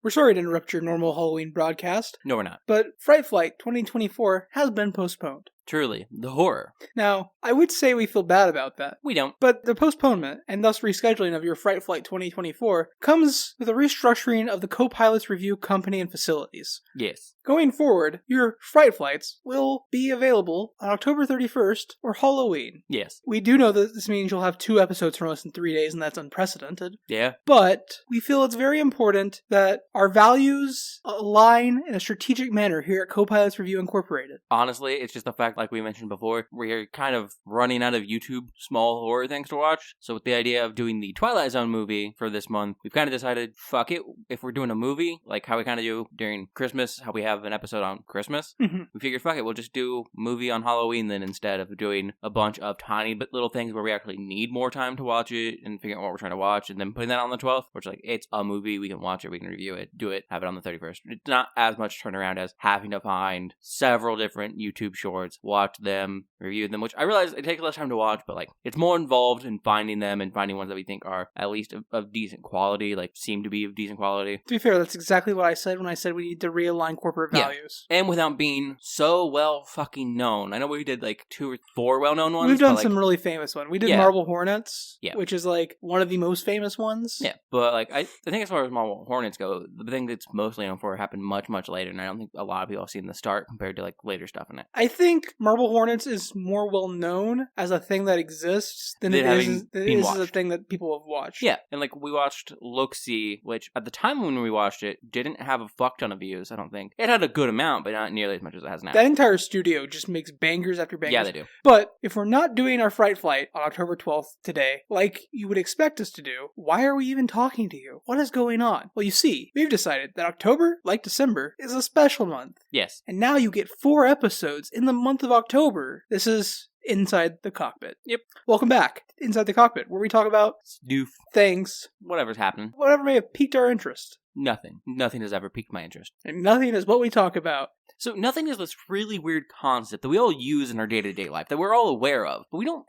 We're sorry to interrupt your normal Halloween broadcast. No, we're not. But Fright Flight 2024 has been postponed. Truly, the horror. Now, I would say we feel bad about that. We don't. But the postponement, and thus rescheduling of your Fright Flight 2024, comes with a restructuring of the co-pilot's review company and facilities. Yes. Going forward, your Fright Flights will be available on October 31st or Halloween. Yes. We do know that this means you'll have 2 episodes from us in 3 days, and that's unprecedented. Yeah. But we feel it's very important that our values align in a strategic manner here at Co-Pilots Review Incorporated. Honestly, it's just the fact, like we mentioned before, we're kind of running out of YouTube small horror things to watch. So with the idea of doing the Twilight Zone movie for this month, we've kind of decided, fuck it, if we're doing a movie, like how we kind of do during Christmas, how we have an episode on Christmas, we figured, fuck it, we'll just do a movie on Halloween then instead of doing a bunch of tiny but little things where we actually need more time to watch it and figure out what we're trying to watch, and then putting that on the 12th, which like, it's a movie, we can watch it, we can review it, do it, have it on the 31st. It's not as much turnaround as having to find several different YouTube shorts, watch them, review them, which I realize it takes less time to watch, but like, it's more involved in finding them and finding ones that we think are at least of decent quality, like seem to be of decent quality. To be fair, that's exactly what I said when I said we need to realign corporate values. And without being so well fucking known. I know we did like 2 or 4 well-known ones. We've done like, some really famous ones. We did Marble Hornets, Yeah. which is like one of the most famous ones. Yeah, but like I think as far as Marble Hornets go, the thing that's mostly known for happened much, much later, and I don't think a lot of people have seen the start compared to like later stuff in it. I think Marble Hornets is more well known as a thing that exists than it is a thing that people have watched. Yeah, and like we watched Look-See, which at the time when we watched it didn't have a fuck ton of views, I don't think. It had a good amount, but not nearly as much as it has now. That entire studio just makes bangers after bangers. Yeah, they do. But if we're not doing our Fright Flight on October 12th today, like you would expect us to do, why are we even talking to you? What is going on? Well, you see, we've decided that October, like December, is a special month. Yes. And now you get 4 episodes in the month of October. This is Inside the Cockpit. Yep. Welcome back. Inside the Cockpit, where we talk about Doof. Things. Whatever's happening. Whatever may have piqued our interest. Nothing. Nothing has ever piqued my interest. And nothing is what we talk about. So nothing is this really weird concept that we all use in our day-to-day life, that we're all aware of, but we don't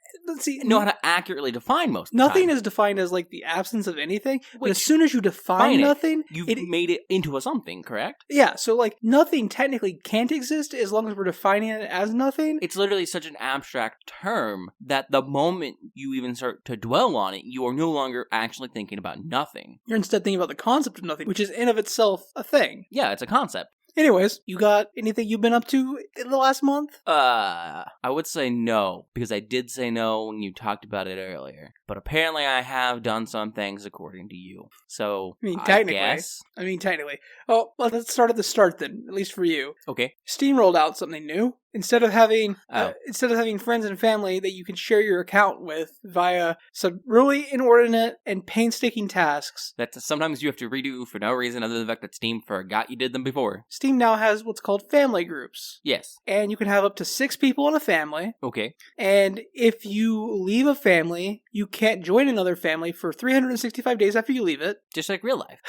know how to accurately define most of the Nothing time. is defined as like the absence of anything, but as soon as you define nothing... You've made it into a something, correct? Yeah, so like nothing technically can't exist as long as we're defining it as nothing. It's literally such an abstract term that the moment you even start to dwell on it, you are no longer actually thinking about nothing. You're instead thinking about the concept of nothing, which is in of itself a thing. Yeah, it's a concept. Anyways, you got anything you've been up to in the last month? I would say no, because I did say no when you talked about it earlier. But apparently I have done some things according to you. So, I guess. Technically. Oh, well, let's start at the start then, at least for you. Okay. Steam rolled out something new. Instead of having friends and family that you can share your account with via some really inordinate and painstaking tasks. That sometimes you have to redo for no reason other than the fact that Steam forgot you did them before. Steam now has what's called family groups. Yes. And you can have up to 6 people in a family. Okay. And if you leave a family, you can't join another family for 365 days after you leave it. Just like real life.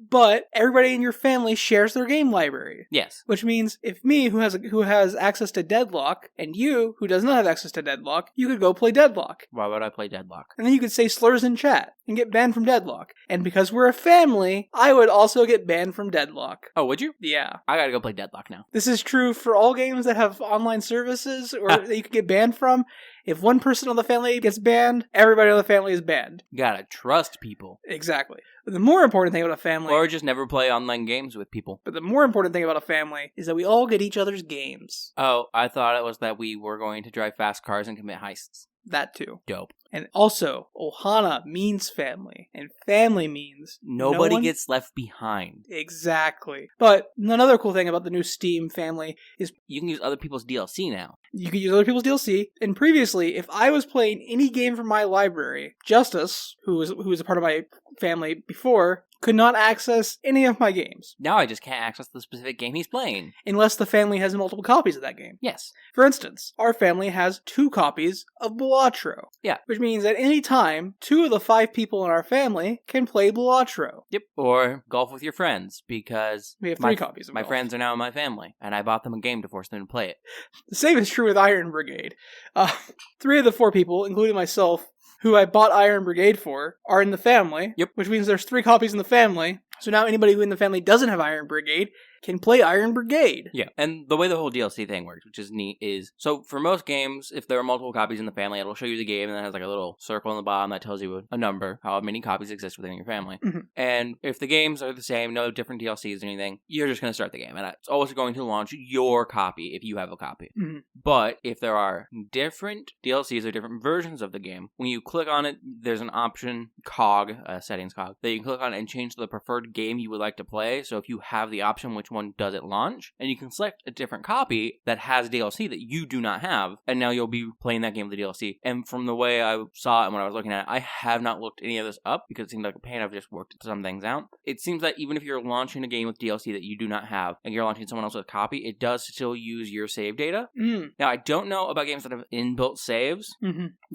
But everybody in your family shares their game library. Yes. Which means if me, who has access to Deadlock, and you, who does not have access to Deadlock, you could go play Deadlock. Why would I play Deadlock? And then you could say slurs in chat and get banned from Deadlock. And because we're a family, I would also get banned from Deadlock. Oh, would you? Yeah. I gotta go play Deadlock now. This is true for all games that have online services or that you could get banned from. If one person on the family gets banned, everybody on the family is banned. Gotta trust people. Exactly. But the more important thing about a family... Or just never play online games with people. But the more important thing about a family is that we all get each other's games. Oh, I thought it was that we were going to drive fast cars and commit heists. That too. Dope. And also, Ohana means family, and family means nobody gets left behind. Exactly. But another cool thing about the new Steam family is you can use other people's DLC now. You can use other people's DLC, and previously, if I was playing any game from my library, Justice, who was a part of my family before, could not access any of my games. Now I just can't access the specific game he's playing. Unless the family has multiple copies of that game. Yes. For instance, our family has 2 copies of Balatro. Yeah. Which means at any time, 2 of the 5 people in our family can play Balatro. Yep. Or golf with your friends, because we have 3 copies of my golf. friends are now in my family, and I bought them a game to force them to play it. The same is true with Iron Brigade. 3 of the 4 people, including myself, who I bought Iron Brigade for, are in the family. Yep. Which means there's 3 copies in the family. So now anybody who in the family doesn't have Iron Brigade can play Iron Brigade. Yeah, and the way the whole DLC thing works, which is neat, is so for most games, if there are multiple copies in the family, it'll show you the game, and then it has like a little circle on the bottom that tells you a number, how many copies exist within your family. Mm-hmm. And if the games are the same, no different DLCs or anything, you're just going to start the game, and it's always going to launch your copy if you have a copy. Mm-hmm. But if there are different DLCs or different versions of the game, when you click on it, there's an option, settings cog, that you can click on and change the preferred game you would like to play. So if you have the option, which one does it launch, and you can select a different copy that has DLC that you do not have, and now you'll be playing that game with the DLC. And from the way I saw it and when I was looking at it, I have not looked any of this up because it seemed like a pain. I've just worked some things out. It seems that even if you're launching a game with DLC that you do not have, and you're launching someone else's copy, it does still use your save data. Now, I don't know about games that have inbuilt saves,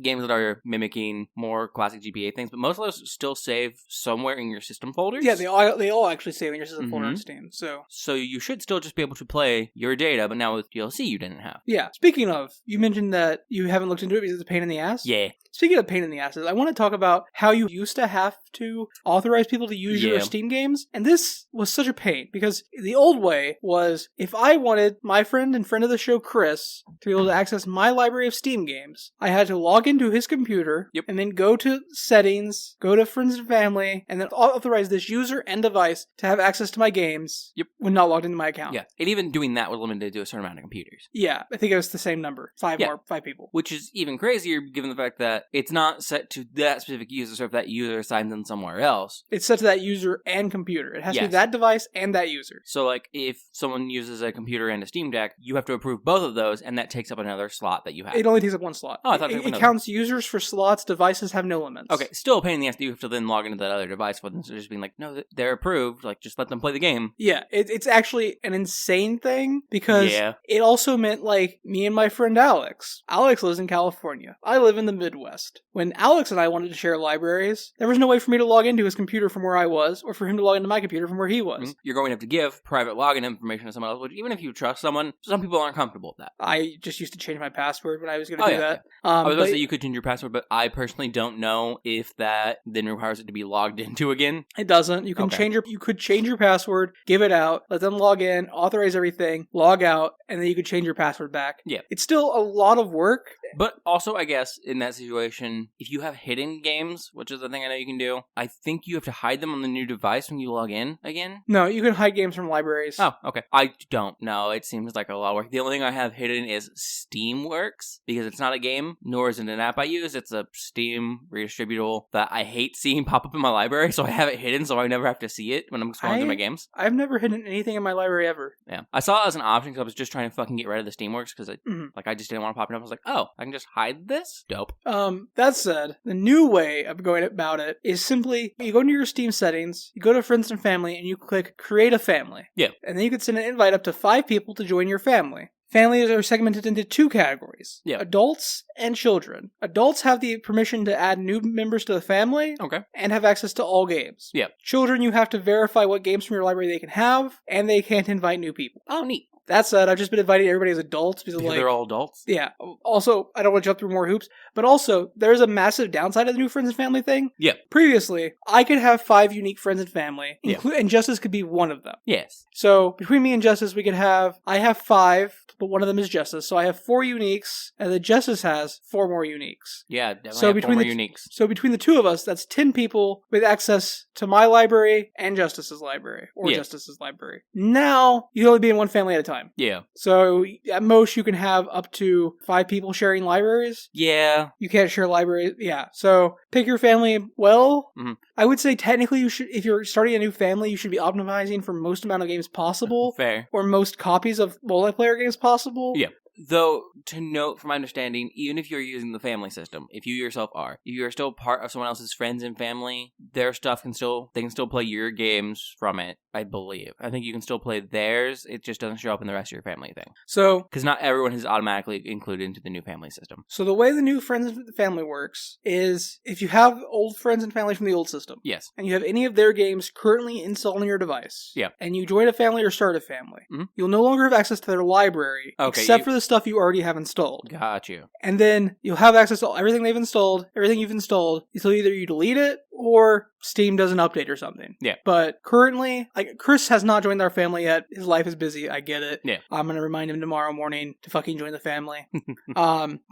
games that are mimicking more classic GBA things, but most of those still save somewhere in your system folders. Yeah, they all actually save in your system folder on Steam. So you should still just be able to play your data, but now with DLC you didn't have. Yeah. Speaking of, you mentioned that you haven't looked into it because it's a pain in the ass. Yeah. Speaking of pain in the asses, I want to talk about how you used to have to authorize people to use your Steam games. And this was such a pain because the old way was if I wanted my friend and friend of the show, Chris, to be able to access my library of Steam games, I had to log into his computer and then go to settings, go to friends and family, and then authorize this user and device to have access to my games when not logged into my account. Yeah. And even doing that was limited to a certain amount of computers. Yeah. I think it was the same number. Five people. Which is even crazier given the fact that it's not set to that specific user, so if that user signs in somewhere else. It's set to that user and computer. It has to be that device and that user. So, like, if someone uses a computer and a Steam Deck, you have to approve both of those, and that takes up another slot that you have. It only takes up one slot. Oh, I thought it counts users for slots. Devices have no limits. Okay, still a pain in the ass that you have to then log into that other device for them. So just being like, no, they're approved. Like, just let them play the game. Yeah, it's actually an insane thing because it also meant, like, me and my friend Alex. Alex lives in California. I live in the Midwest. When Alex and I wanted to share libraries, there was no way for me to log into his computer from where I was, or for him to log into my computer from where he was. You're going to have to give private login information to someone else, which even if you trust someone, some people aren't comfortable with that. I just used to change my password when I was going to do that. Yeah. I was going to say you could change your password, but I personally don't know if that then requires it to be logged into again. It doesn't. You can you could change your password, give it out, let them log in, authorize everything, log out, and then you could change your password back. Yeah. It's still a lot of work. But also, I guess, in that situation, if you have hidden games, which is the thing I know you can do, I think you have to hide them on the new device when you log in again. No, you can hide games from libraries. Oh, okay. I don't know. It seems like a lot of work. The only thing I have hidden is Steamworks, because it's not a game, nor is it an app I use. It's a Steam redistributable that I hate seeing pop up in my library, so I have it hidden so I never have to see it when I'm scrolling through my games. I've never hidden anything in my library ever. Yeah. I saw it as an option because I was just trying to fucking get rid of the Steamworks because I just didn't want to pop it up. I was like, oh, I can just hide this? Dope. That said, the new way of going about it is simply you go into your Steam settings, you go to friends and family, and you click create a family. Yeah. And then you can send an invite up to 5 people to join your family. Families are segmented into 2 categories. Yeah. Adults and children. Adults have the permission to add new members to the family. Okay. And have access to all games. Yeah. Children, you have to verify what games from your library they can have, and they can't invite new people. Oh, neat. That said, I've just been inviting everybody as adults because they're all adults? Yeah. Also, I don't want to jump through more hoops, but also, there's a massive downside of the new friends and family thing. Yeah. Previously, I could have 5 unique friends and family, and Justice could be one of them. Yes. So, between me and Justice, I have 5, but one of them is Justice, so I have 4 uniques, and the Justice has 4 more uniques. Yeah, definitely have 4 more uniques. So, between the 2 of us, that's 10 people with access to my library and Justice's library, or Justice's library. Now, you can only be in one family at a time. Yeah. So, at most, you can have up to 5 people sharing libraries. Yeah. You can't share libraries. Yeah. So, pick your family well. Mm-hmm. I would say technically you should, if you're starting a new family, you should be optimizing for most amount of games possible. Fair. Or most copies of multiplayer games possible. Yeah. Though, to note from my understanding, even if you're using the family system, if you yourself are, if you're still part of someone else's friends and family, their stuff they can still play your games from it, I believe. I think you can still play theirs, it just doesn't show up in the rest of your family thing. So, because not everyone is automatically included into the new family system. So the way the new friends and family works is if you have old friends and family from the old system. Yes. And you have any of their games currently installed on your device. Yeah. And you join a family or start a family. Mm-hmm. You'll no longer have access to their library. Okay, except for the stuff you already have installed. Got you. And then you'll have access to everything they've installed, everything you've installed, until either you delete it or Steam does an update or something. Yeah. But currently, like, Chris has not joined our family yet. His life is busy. I get it. Yeah. I'm going to remind him tomorrow morning to fucking join the family.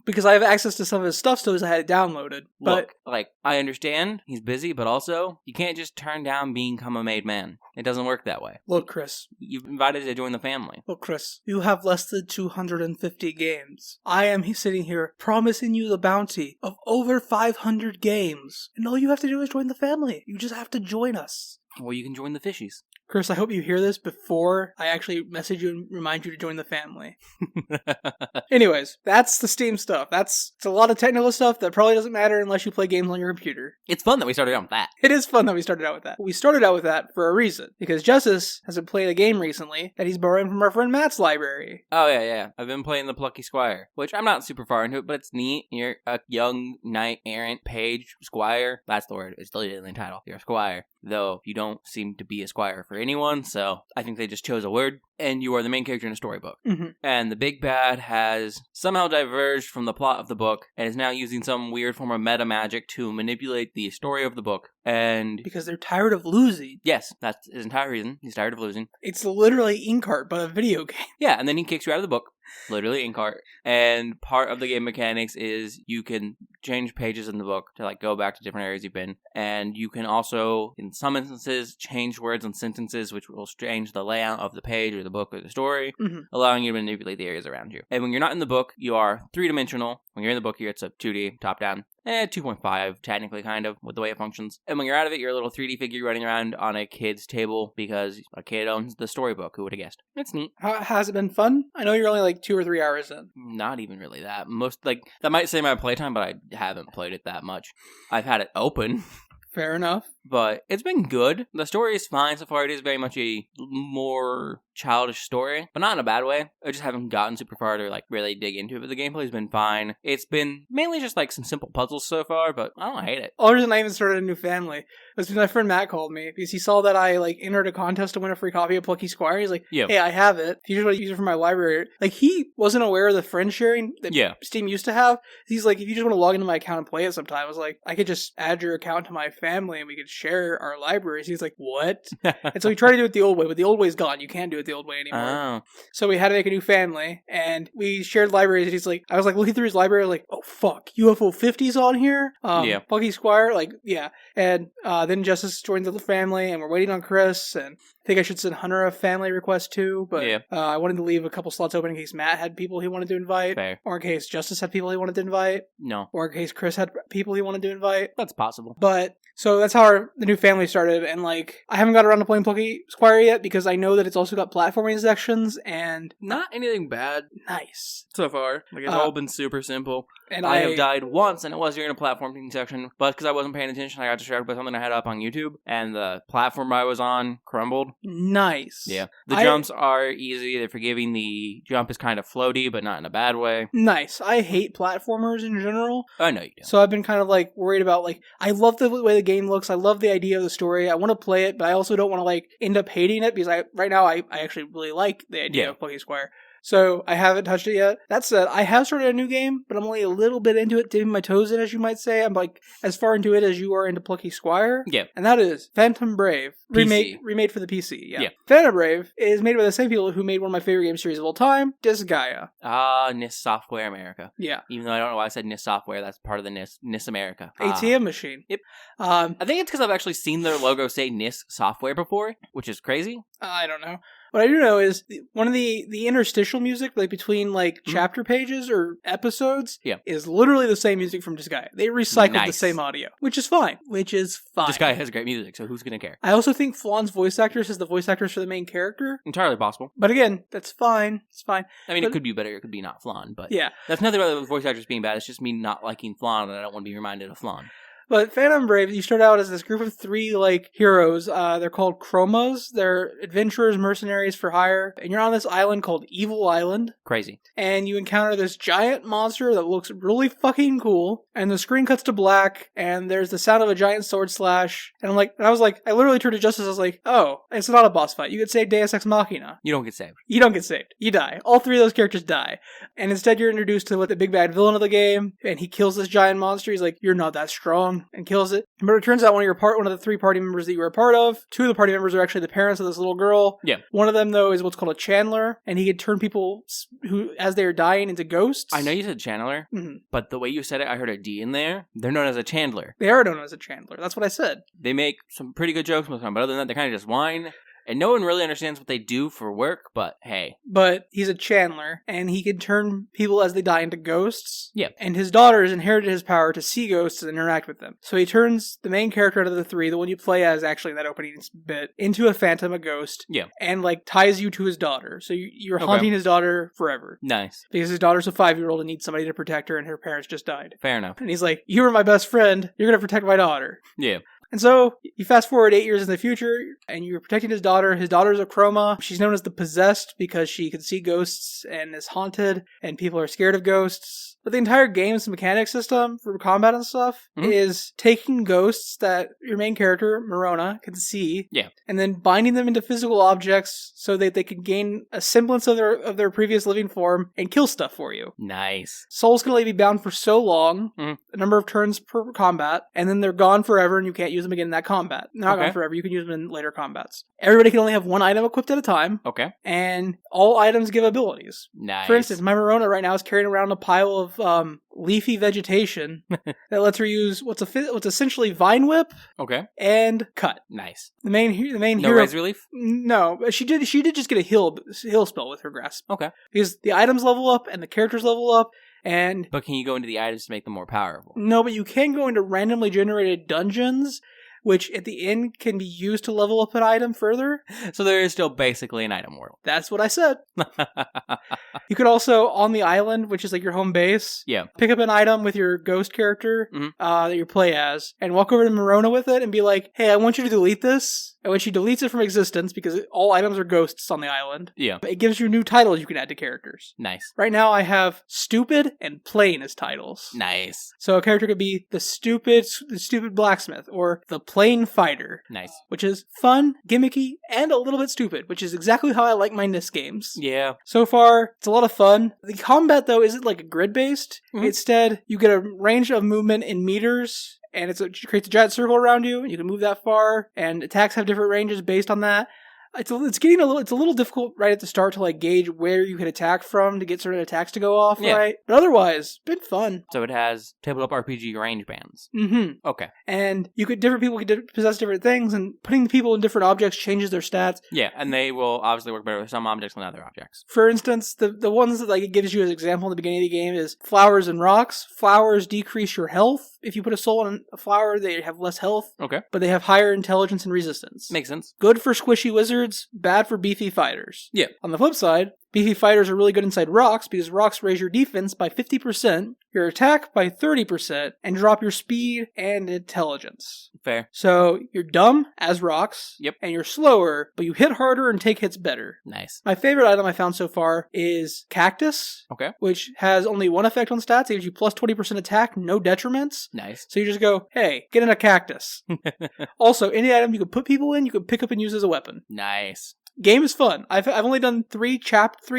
Because I have access to some of his stuff still because I had it downloaded. But Look, like, I understand he's busy, but also, you can't just turn down become a made man. It doesn't work that way. look, Chris. You've invited to join the family. Look, Chris. You have less than 250 games. I am sitting here promising you the bounty of over 500 games. And all you have to do is join the family. You just have to join us. Or you can join the fishies. Chris, I hope you hear this before I actually message you and remind you to join the family. Anyways, that's the Steam stuff. It's a lot of technical stuff that probably doesn't matter unless you play games on your computer. It's fun that we started out with that. It is fun that we started out with that. We started out with that for a reason. Because Justice has been playing a game recently that he's borrowing from our friend Matt's library. Oh, yeah. I've been playing the Plucky Squire, which I'm not super far into it, but it's neat. You're a young knight-errant page squire. That's the word. It's deleted in the title. You're a squire. Though you don't seem to be a squire for anyone, so I think they just chose a word. And you are the main character in a storybook. Mm-hmm. And the big bad has somehow diverged from the plot of the book and is now using some weird form of meta magic to manipulate the story of the book. And Because they're tired of losing. yes, that's his entire reason. He's tired of losing. It's literally Inkart, but a video game. Yeah, and then he kicks you out of the book. Literally in cart. And part of the game mechanics is you can change pages in the book to like go back to different areas you've been. And you can also, in some instances, change words and sentences which will change the layout of the page or the book or the story, allowing you to manipulate the areas around you. And when you're not in the book, you are three-dimensional. When you're in the book, it's a 2D, top-down. 2.5, technically, kind of, with the way it functions. And when you're out of it, you're a little 3D figure running around on a kid's table because a kid owns the storybook. Who would have guessed? It's neat. Has it been fun? I know you're only like 2 or 3 hours in. Not even really that. That might say my playtime, but I haven't played it that much. I've had it open. Fair enough. But it's been good. The story is fine so far. It is very much a more childish story, but not in a bad way. I just haven't gotten super far to like really dig into it, but the gameplay's been fine. It's been mainly just like some simple puzzles so far, but I don't hate it. The only reason I even started a new family was because my friend Matt called me because he saw that I like entered a contest to win a free copy of Plucky Squire. He's like, Yeah. hey, I have it. If you just want to use it for my library. Like, he wasn't aware of the friend sharing that Steam used to have. He's like, if you just want to log into my account and play it sometime, I was like, I could just add your account to my family and we could share our libraries. He's like, what? And so we tried to do it the old way, but the old way's gone. You can't do it the old way anymore. Oh. So we had to make a new family, and we shared libraries, and he's like, I was like looking through his library, like, oh fuck, UFO 50's on here? Plucky Squire, like, yeah. And then Justice joined the family, and we're waiting on Chris, and I think I should send Hunter a family request too, but I wanted to leave a couple slots open in case Matt had people he wanted to invite. Fair. Or in case Justice had people he wanted to invite. No. Or in case Chris had people he wanted to invite. That's possible. But, so that's how the new family started, and like, I haven't got around to playing Plucky Squire yet because I know that it's also got platforming sections, and not anything bad. Nice. So far. Like, it's all been super simple. And I have died once, and it was during a platforming section, but because I wasn't paying attention, I got distracted by something I had up on YouTube, and the platform I was on crumbled. Nice. Yeah. The jumps are easy, they're forgiving, the jump is kind of floaty, but not in a bad way. Nice. I hate platformers in general. I know you do. So I've been kind of like worried about like, I love the way the game looks, I love the idea of the story, I want to play it, but I also don't want to like end up hating it, because right now I actually really like the idea of Plucky Squire. So I haven't touched it yet. That said, I have started a new game, but I'm only a little bit into it, dipping my toes in, as you might say. I'm like as far into it as you are into Plucky Squire. Yeah. And that is Phantom Brave. Remade for the PC, yeah. Phantom Brave is made by the same people who made one of my favorite game series of all time, Disgaea. NIS Software America. Yeah. Even though I don't know why I said NIS Software, that's part of the NIS America. ATM machine. Yep. I think it's because I've actually seen their logo say NIS Software before, which is crazy. I don't know. What I do know is one of the interstitial music, like between like chapter pages or episodes, is literally the same music from Disgaea. They recycled the same audio, which is fine. Disgaea has great music, so who's gonna care? I also think Flawn's voice actress is the voice actress for the main character. Entirely possible. But again, that's fine. It's fine. I mean, it could be better. It could be not Flawn, but yeah, that's nothing about the voice actress being bad. It's just me not liking Flawn, and I don't want to be reminded of Flawn. But Phantom Brave, you start out as this group of 3, like, heroes. They're called Chromas. They're adventurers, mercenaries for hire. And you're on this island called Evil Island. Crazy. And you encounter this giant monster that looks really fucking cool. And the screen cuts to black. And there's the sound of a giant sword slash. And I literally turned to Justice. I was like, oh, it's not a boss fight. You could say Deus Ex Machina. You don't get saved. You don't get saved. You die. All 3 of those characters die. And instead you're introduced to the big bad villain of the game. And he kills this giant monster. He's like, you're not that strong. thing and kills it. But it turns out one of the 3 party members that you were a part of, 2 of the party members are actually the parents of this little girl. Yeah. One of them, though, is what's called a channeler, and he can turn people who, as they are dying, into ghosts. I know you said channeler, but the way you said it, I heard a D in there. They're known as a chandler. They are known as a channeler. That's what I said. They make some pretty good jokes most of the time, but other than that, they kind of just whine. And no one really understands what they do for work, but hey. But he's a channeler, and he can turn people as they die into ghosts. Yep. And his daughter has inherited his power to see ghosts and interact with them. So he turns the main character out of the 3, the one you play as actually in that opening bit, into a phantom, a ghost. Yeah. And ties you to his daughter. So you're haunting his daughter forever. Nice. Because his daughter's a 5-year-old and needs somebody to protect her, and her parents just died. Fair enough. And he's like, you were my best friend, you're going to protect my daughter. Yeah. And so, you fast forward 8 years in the future, and you're protecting his daughter. His daughter's a chroma. She's known as the Possessed because she can see ghosts and is haunted, and people are scared of ghosts. But the entire game's mechanic system for combat and stuff is taking ghosts that your main character, Morona, can see, and then binding them into physical objects so that they can gain a semblance of their previous living form and kill stuff for you. Nice. Souls can only be bound for so long, a number of turns per combat, and then they're gone forever and you can't use them again in that combat. They're not gone forever, you can use them in later combats. Everybody can only have 1 item equipped at a time. Okay. And all items give abilities. Nice. For instance, my Morona right now is carrying around a pile of leafy vegetation that lets her use what's essentially Vine Whip. Okay. And Cut. Nice. The main no hero. Res Relief? No, she did just get a heal spell with her grasp. Okay. Because the items level up and the characters level up. But can you go into the items to make them more powerful? No, but you can go into randomly generated dungeons, which at the end can be used to level up an item further. So there is still basically an item world. That's what I said. You could also, on the island, which is like your home base, pick up an item with your ghost character that you play as, and walk over to Morona with it and be like, hey, I want you to delete this. And when she deletes it from existence, because all items are ghosts on the island, it gives you new titles you can add to characters. Nice. Right now I have Stupid and Plain as titles. Nice. So a character could be the stupid blacksmith, or the plain fighter. Nice. Which is fun, gimmicky, and a little bit stupid, which is exactly how I like my NIS games. Yeah. So far, it's a lot of fun. The combat, though, isn't like a grid-based. Instead, you get a range of movement in meters, and it creates a giant circle around you, and you can move that far, and attacks have different ranges based on that. It's a little difficult right at the start to like gauge where you can attack from to get certain attacks to go off, right? But otherwise, been fun. So it has tabletop RPG range bands. Mm-hmm. Okay. And different people can possess different things, and putting people in different objects changes their stats. Yeah, and they will obviously work better with some objects than other objects. For instance, the ones that like it gives you as example in the beginning of the game is flowers and rocks. Flowers decrease your health. If you put a soul in a flower, they have less health. Okay. But they have higher intelligence and resistance. Makes sense. Good for squishy wizards, bad for beefy fighters. Yeah. On the flip side, beefy fighters are really good inside rocks because rocks raise your defense by 50%, your attack by 30%, and drop your speed and intelligence. Fair. So you're dumb as rocks, Yep. and you're slower, but you hit harder and take hits better. Nice. My favorite item I found so far is Cactus. Okay. Which has only one effect on stats. It gives you plus 20% attack, no detriments. Nice. So you just go, hey, get in a cactus. Also, any item you can put people in, you can pick up and use as a weapon. Nice. Game is fun. I've only done 3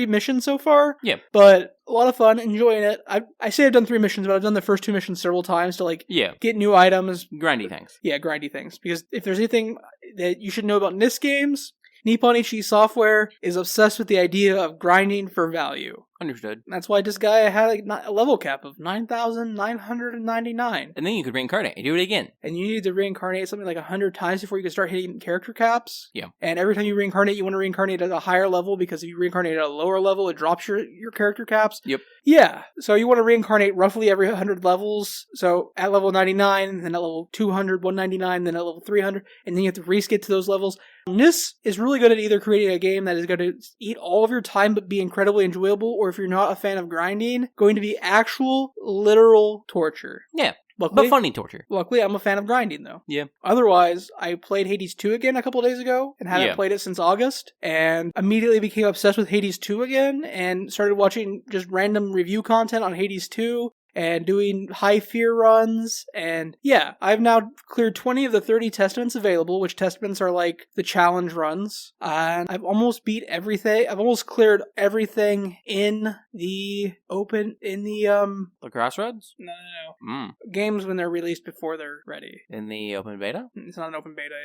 missions so far. Yeah. But a lot of fun, enjoying it. I say I've done 3 missions, but I've done the first 2 missions several times to get new items. Grindy things. Yeah, grindy things. Because if there's anything that you should know about NIS games, Nippon Ichi Software is obsessed with the idea of grinding for value. Understood. That's why this guy had a level cap of 9,999. And then you could reincarnate and do it again. And you need to reincarnate something like 100 times before you can start hitting character caps. Yeah. And every time you reincarnate, you want to reincarnate at a higher level, because if you reincarnate at a lower level, it drops your character caps. Yep. Yeah. So you want to reincarnate roughly every 100 levels. So at level 99, then at level 200, 199, then at level 300, and then you have to reskate to those levels. NIS is really good at either creating a game that is going to eat all of your time but be incredibly enjoyable, or if you're not a fan of grinding, going to be actual, literal torture. Yeah. Luckily, but funny torture. Luckily, I'm a fan of grinding, though. Yeah. Otherwise, I played Hades 2 again a couple days ago, and hadn't played it since August, and immediately became obsessed with Hades 2 again, and started watching just random review content on Hades 2, and doing high fear runs. And yeah, I've now cleared 20 of the 30 testaments available, which testaments are like the challenge runs. And I've almost beat everything. I've almost cleared everything in the The Crossroads? No. Games when they're released before they're ready. In the open beta? It's not an open beta.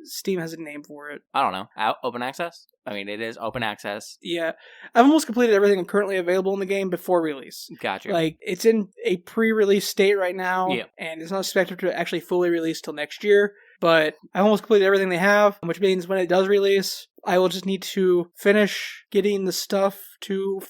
Steam has a name for it. I don't know. Open access? I mean, it is open access. Yeah. I've almost completed everything currently available in the game before release. Gotcha. Like, it's in a pre-release state right now. Yeah. And it's not expected to actually fully release till next year. But I've almost completed everything they have, which means when it does release, I will just need to finish getting the stuff to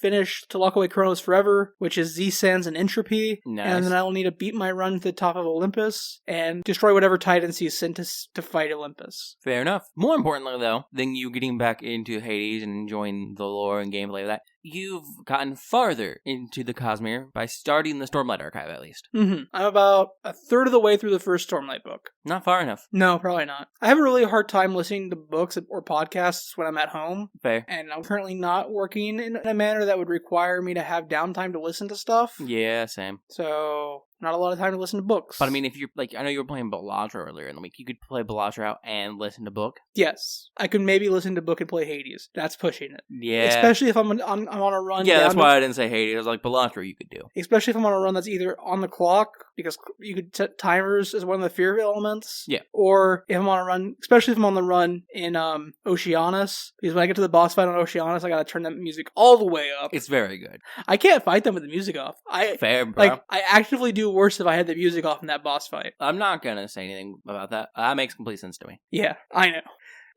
lock away Chronos Forever, which is Z-Sands and Entropy. Nice. And then I will need to beat my run to the top of Olympus and destroy whatever Titans he's sent to fight Olympus. Fair enough. More importantly, though, than you getting back into Hades and enjoying the lore and gameplay of that, you've gotten farther into the Cosmere by starting the Stormlight Archive, at least. Mm-hmm. I'm about a third of the way through the first Stormlight book. Not far enough. No, probably not. I have a really hard time listening to books or podcasts when I'm at home. Fair. And I'm currently not working in a manner that would require me to have downtime to listen to stuff. Yeah, same. So, not a lot of time to listen to books. But I mean, if you're, I know you were playing Balatro earlier in the week. You could play Balatro out and listen to book. Yes. I could maybe listen to book and play Hades. That's pushing it. Yeah. Especially if I'm on a run. Yeah, that's why I didn't say Hades. I was like, Balatro you could do. Especially if I'm on a run that's either on the clock, because you could set timers as one of the fear elements. Yeah. Or if I'm on a run, especially if I'm on the run in Oceanus, because when I get to the boss fight on Oceanus, I gotta turn that music all the way up. It's very good. I can't fight them with the music off. Fair, bro. I actively do worse if I had the music off in that boss fight. I'm not gonna say anything about that. That makes complete sense to me. Yeah, I know.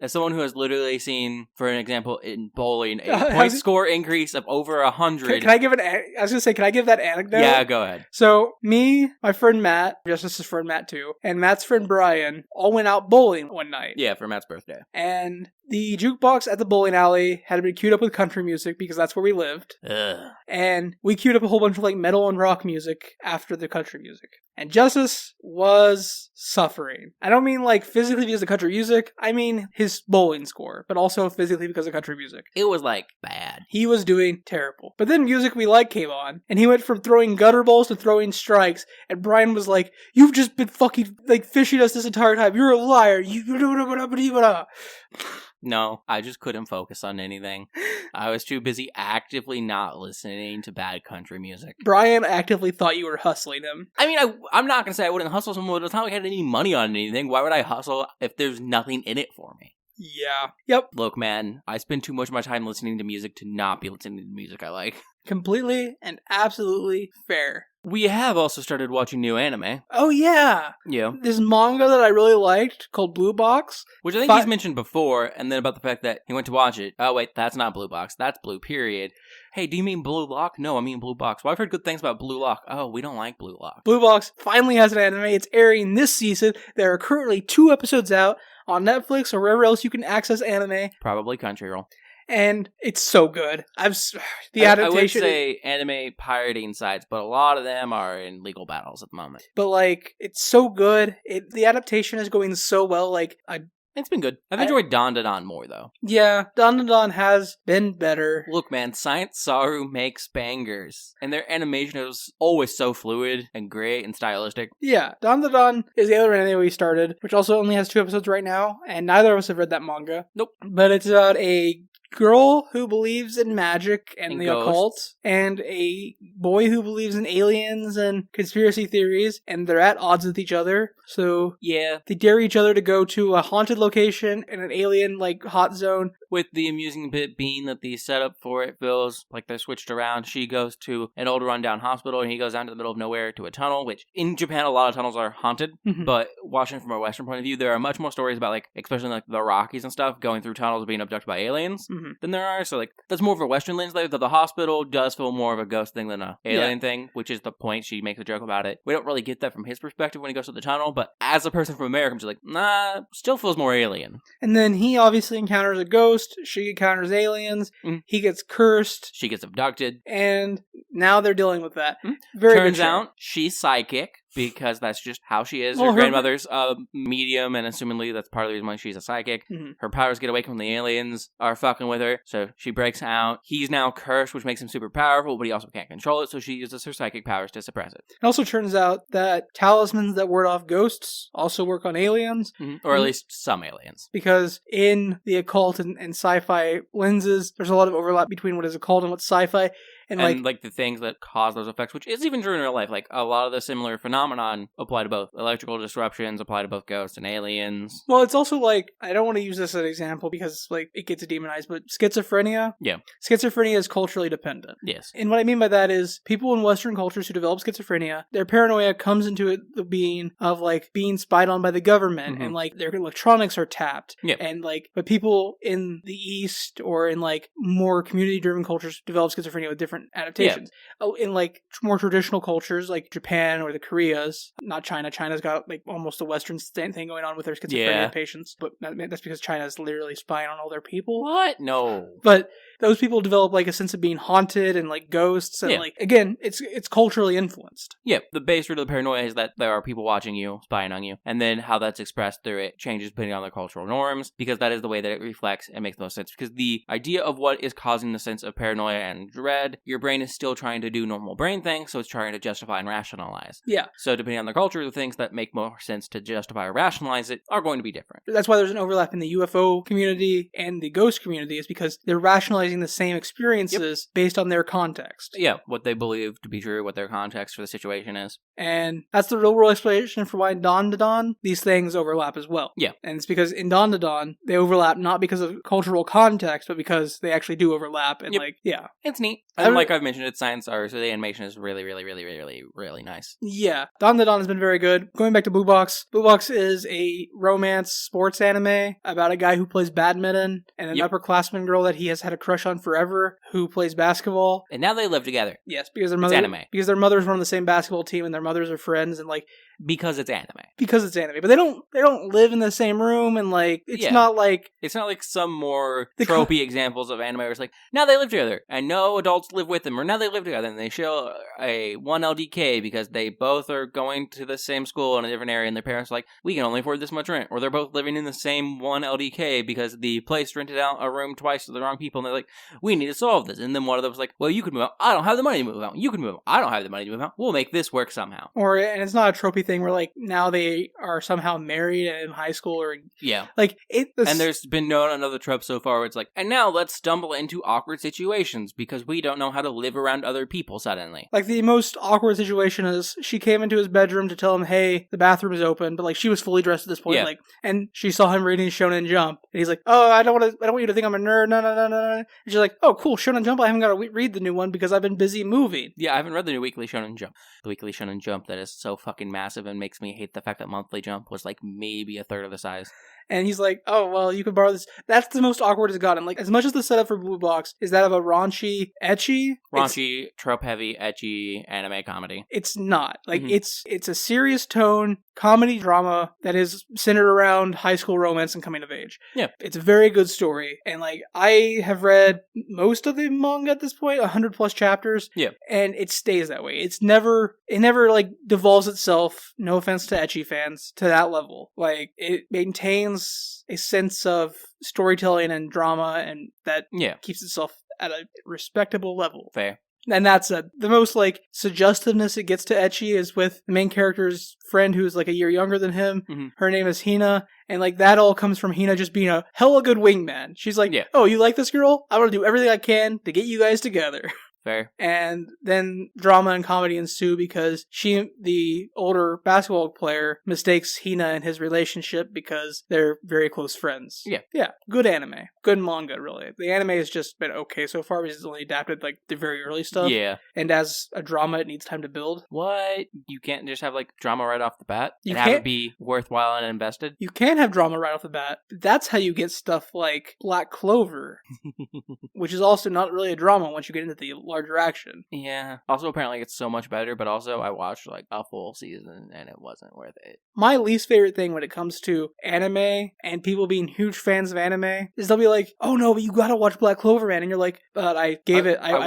As someone who has literally seen, for an example, in bowling, a point score increase of over 100. Can I give I was gonna say, can I give that anecdote? Yeah, go ahead. So, me, my friend Matt, Justice's friend Matt too, and Matt's friend Brian all went out bowling one night. Yeah, for Matt's birthday. And the jukebox at the bowling alley had been queued up with country music because that's where we lived. Ugh. And we queued up a whole bunch of metal and rock music after the country music. And Justice was suffering. I don't mean physically because of country music. I mean his bowling score, but also physically because of country music. It was bad. He was doing terrible. But then music we like came on, and he went from throwing gutter balls to throwing strikes. And Brian was like, "You've just been fucking fishing us this entire time. You're a liar. No, I just couldn't focus on anything. I was too busy actively not listening to bad country music. Brian actively thought you were hustling him. I mean, I'm not going to say I wouldn't hustle someone, but it's not like I had any money on anything. Why would I hustle if there's nothing in it for me? Yeah. Yep. Look, man, I spend too much of my time listening to music to not be listening to music I like. Completely and absolutely fair. We have also started watching new anime. Oh, yeah. Yeah. This manga that I really liked called Blue Box. Which I think he's mentioned before, and then about the fact that he went to watch it. Oh, wait, that's not Blue Box. That's Blue, period. Hey, do you mean Blue Lock? No, I mean Blue Box. Well, I've heard good things about Blue Lock. Oh, we don't like Blue Lock. Blue Box finally has an anime. It's airing this season. There are currently 2 episodes out on Netflix or wherever else you can access anime. Probably Crunchyroll. And it's so good. Adaptation. I would say anime pirating sites, but a lot of them are in legal battles at the moment. But it's so good. The adaptation is going so well. It's been good. I've enjoyed Don more, though. Yeah, Don has been better. Look, man, Science Saru makes bangers, and their animation is always so fluid and great and stylistic. Yeah, Don is the other anime we started, which also only has 2 episodes right now, and neither of us have read that manga. Nope. But it's about a girl who believes in magic and the ghosts. occult, and a boy who believes in aliens and conspiracy theories, and they're at odds with each other. So yeah, they dare each other to go to a haunted location in an alien hot zone. With the amusing bit being that the setup for it feels like they're switched around. She goes to an old rundown hospital, and he goes down to the middle of nowhere to a tunnel, which in Japan a lot of tunnels are haunted. Mm-hmm. But watching from a Western point of view, there are much more stories about especially the Rockies and stuff, going through tunnels being abducted by aliens. Mm-hmm. Than there are. So that's more of a Western lens. The hospital does feel more of a ghost thing than a alien thing, which is the point. She makes a joke about it. We don't really get that from his perspective when he goes to the tunnel, but as a person from America, I'm just nah, still feels more alien. And then he obviously encounters a ghost. She encounters aliens. Mm. He gets cursed. She gets abducted. And now they're dealing with that. Turns out she's psychic. because that's just how she is. Well, her grandmother's medium, and assumingly that's part of the reason why she's a psychic. Mhm. Her powers get away when the aliens are fucking with her, so she breaks out. He's now cursed, which makes him super powerful, but he also can't control it, so she uses her psychic powers to suppress it. It also turns out that talismans that ward off ghosts also work on aliens. Or at least some aliens. Because in the occult and sci-fi lenses, there's a lot of overlap between what is occult and what's sci-fi. And like the things that cause those effects, which is even true in real life. Like a lot of the similar phenomenon apply to both. Electrical disruptions apply to both ghosts and aliens. Well, it's also like, I don't want to use this as an example because like it gets demonized, but schizophrenia. Yeah. Schizophrenia is culturally dependent. Yes. And what I mean by that is people in Western cultures who develop schizophrenia, their paranoia comes into the being of like being spied on by the government and like their electronics are tapped. Yeah. And like, but people in the East or in like more community-driven cultures develop schizophrenia with different adaptations. Oh, in like more traditional cultures like Japan or the Koreas, not China. China's got like almost a Western thing going on with their schizophrenia patients, but that's because China's literally spying on all their people. What? No. But those people develop like a sense of being haunted and like ghosts and like, again, it's culturally influenced. Yeah, the base root of the paranoia is that there are people watching you, spying on you, and then how that's expressed through it changes depending on the cultural norms, because that is the way that it reflects and makes the most sense. Because the idea of what is causing the sense of paranoia and dread, your brain is still trying to do normal brain things, so it's trying to justify and rationalize. Yeah. So depending on the culture, the things that make more sense to justify or rationalize it are going to be different. That's why there's an overlap in the UFO community and the ghost community, is because they're rationalizing the same experiences based on their context. Yeah, what they believe to be true, what their context for the situation is. And that's the real world explanation for why in Dawn to Dawn, these things overlap as well. Yeah. And it's because in Dawn to Dawn, they overlap not because of cultural context, but because they actually do overlap. And It's neat. And like I've mentioned, it's science art, so the animation is really, really, really, really, really nice. Yeah. Dawn to Dawn has been very good. Going back to Blue Box, Blue Box is a romance sports anime about a guy who plays badminton and an upperclassman girl that he has had a crush on forever who plays basketball. And now they live together. Yes, because It's anime. because their mothers run the same basketball team and their mothers are friends and like because it's anime. Because it's anime. But they don't live in the same room and like it's not like some more tropey examples of anime where it's like, now they live together and no adults live with them, or now they live together and they show a 1 LDK because they both are going to the same school in a different area and their parents are like, we can only afford this much rent. Or they're both living in the same 1 LDK because the place rented out a room twice to the wrong people and they're like, we need to solve this. And then one of them was like, well, you can move out. I don't have the money to move out. You can move out. I don't have the money to move out. We'll make this work somehow. And it's not a tropey thing where like now they are somehow married in high school or like it. And there's been no another trope so far where it's like, and now let's stumble into awkward situations because we don't know how to live around other people suddenly. Like the most awkward situation is she came into his bedroom to tell him, hey, the bathroom is open, but like she was fully dressed at this point, like, and she saw him reading Shonen Jump, and he's like, oh, I don't want you to think I'm a nerd, no. And she's like, oh, cool, Shonen Jump, I haven't got to read the new one because I've been busy moving. Yeah, I haven't read the new Weekly Shonen Jump. The Weekly Shonen Jump that is so fucking massive and makes me hate the fact that Monthly Jump was like maybe a third of the size. And he's like, oh, well, you can borrow this. That's the most awkward it's gotten. Like, as much as the setup for Blue Box is that of a raunchy, trope-heavy, ecchi anime comedy. It's not. Like, it's a serious tone comedy drama that is centered around high school romance and coming of age. Yeah. It's a very good story. And, like, I have read most of the manga at this point, 100 plus chapters. Yeah. And it stays that way. It never, like, devolves itself, no offense to ecchi fans, to that level. Like, it maintains a sense of storytelling and drama, and that keeps itself at a respectable level. Fair. And that's the most, like, suggestiveness it gets to ecchi is with the main character's friend who's, like, a year younger than him. Mm-hmm. Her name is Hina. And, like, that all comes from Hina just being a hella good wingman. She's like, oh, you like this girl? I want to do everything I can to get you guys together. Fair. And then drama and comedy ensue because the older basketball player, mistakes Hina and his relationship because they're very close friends. Yeah. Yeah. Good anime. Good manga, really. The anime has just been okay so far because it's only adapted, like, the very early stuff. Yeah. And as a drama, it needs time to build. What? You can't just have, like, drama right off the bat? And have it be worthwhile and invested? You can have drama right off the bat. That's how you get stuff like Black Clover, which is also not really a drama once you get into the larger larger action. Yeah. Also, apparently it's so much better, but also I watched like a full season and it wasn't worth it. My least favorite thing when it comes to anime and people being huge fans of anime is they'll be like, oh no, but you gotta watch Black Clover, man. And you're like, but I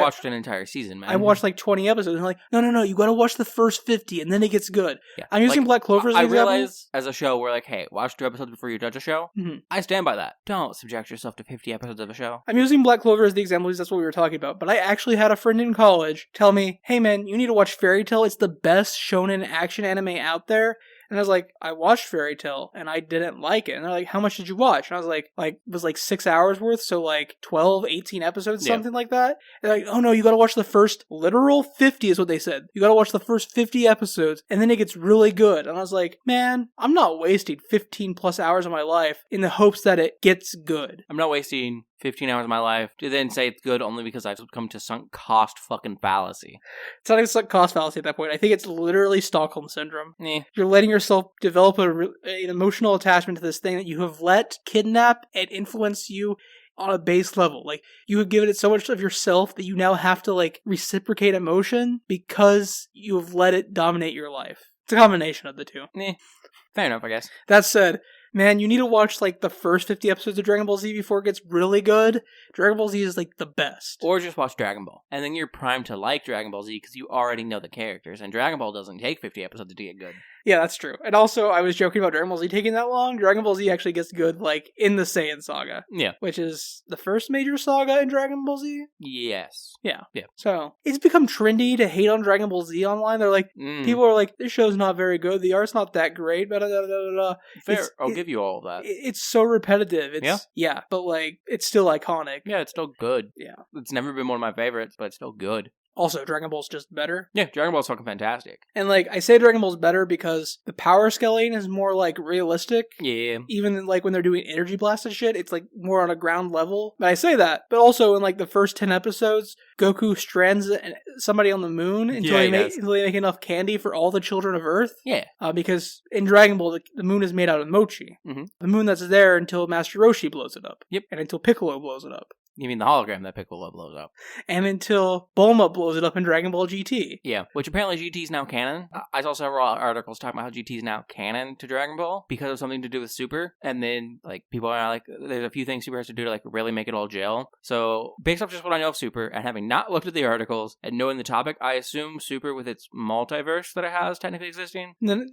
watched an entire season, man. I watched like 20 episodes. And they're like, no, you gotta watch the first 50 and then it gets good. Yeah. I'm using Black Clover as an example. I realize as a show, we're like, hey, watch 2 episodes before you judge a show. Mm-hmm. I stand by that. Don't subject yourself to 50 episodes of a show. I'm using Black Clover as the example because that's what we were talking about. But I actually had a friend in college tell me, hey man, you need to watch Fairy Tail. It's the best shonen action anime out there. And I was like, I watched Fairy Tail and I didn't like it. And they're like, how much did you watch? And I was like, it was like 6 hours worth. So like 12, 18 episodes, something like that. And they're like, oh no, you gotta watch the first literal 50 is what they said. You gotta watch the first 50 episodes and then it gets really good. And I was like, man, I'm not wasting 15 plus hours of my life in the hopes that it gets good. I'm not wasting 15 hours of my life to then say it's good only because I've come to sunk cost fucking fallacy. It's not even sunk cost fallacy at that point. I think it's literally Stockholm Syndrome. You're letting yourself develop an emotional attachment to this thing that you have let kidnap and influence you on a base level. Like, you have given it so much of yourself that you now have to, like, reciprocate emotion because you have let it dominate your life. It's a combination of the two. Fair enough, I guess. That said, man, you need to watch, like, the first 50 episodes of Dragon Ball Z before it gets really good. Dragon Ball Z is, like, the best. Or just watch Dragon Ball. And then you're primed to like Dragon Ball Z because you already know the characters. And Dragon Ball doesn't take 50 episodes to get good. Yeah, that's true. And also, I was joking about Dragon Ball Z taking that long. Dragon Ball Z actually gets good, like, in the Saiyan saga. Yeah. Which is the first major saga in Dragon Ball Z? Yes. Yeah. So, it's become trendy to hate on Dragon Ball Z online. They're like, people are like, this show's not very good. The art's not that great. Blah, blah, blah, blah, blah. Fair. I'll give you all of that. It's so repetitive. Yeah, but, like, it's still iconic. Yeah, it's still good. Yeah. It's never been one of my favorites, but it's still good. Also, Dragon Ball's just better. Yeah, Dragon Ball's fucking fantastic. And, like, I say Dragon Ball's better because the power scaling is more, like, realistic. Yeah. Even, like, when they're doing energy blast and shit, it's, like, more on a ground level. But I say that. But also, in, like, the first 10 episodes, Goku strands somebody on the moon until they make enough candy for all the children of Earth. Yeah. Because in Dragon Ball, the moon is made out of mochi. Mm-hmm. The moon that's there until Master Roshi blows it up. Yep. And until Piccolo blows it up. You mean the hologram that Piccolo blows up. And until Bulma blows it up in Dragon Ball GT. Yeah, which apparently GT is now canon. I saw several articles talking about how GT is now canon to Dragon Ball because of something to do with Super. And then, like, people are like, there's a few things Super has to do to, like, really make it all gel. So, based off just what I know of Super, and having not looked at the articles, and knowing the topic, I assume Super, with its multiverse that it has technically existing. The